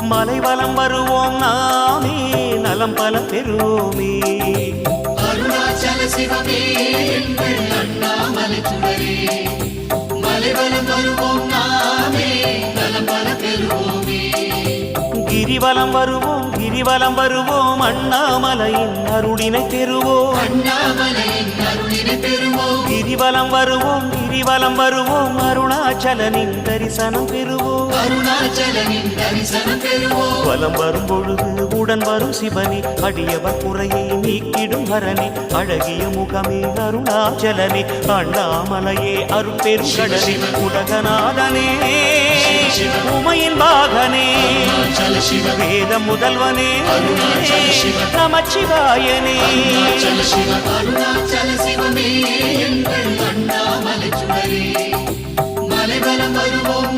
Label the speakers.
Speaker 1: மலைவலம் வருவோம் நாமே நலம் பல பெறுவோமே.
Speaker 2: அருணாச்சல சிவமே எங்கள் அண்ணாமலை சுடரே, மலைவலம் வருவோம் நாமே நலம் பல பெறுவோமே.
Speaker 1: கிரிவலம் வருவோம் கிரிவலம் வருவோம் அண்ணாமலையின் அருளினை பெறுவோம்.
Speaker 2: அண்ணாமலையின் அருளினை பெறுவோம்.
Speaker 1: கிரிவலம் வருவோம் கிரிவலம் வருவோம் அருணாச்சலனின் தரிசனம் பெறுவோம்.
Speaker 2: அருணாச்சலனின் தரிசனம் பெறுவோம்.
Speaker 1: வலம் வரும் பொழுது உடன் வரும் சிவனே, அடியவர் குறையை நீக்கிடும் ஹரனே, அழகிய முகமே அருணாச்சலனே, அண்ணாமலையே அருட்பெரும் கடலே, உலகநாதனே உமையின் பாகனே, வேத முதல்வனே நமச்சிவாயனே.
Speaker 2: அருணாச்சல சிவமே எங்கள் அண்ணாமலை சுடரே, மலைவலம் வருவோம்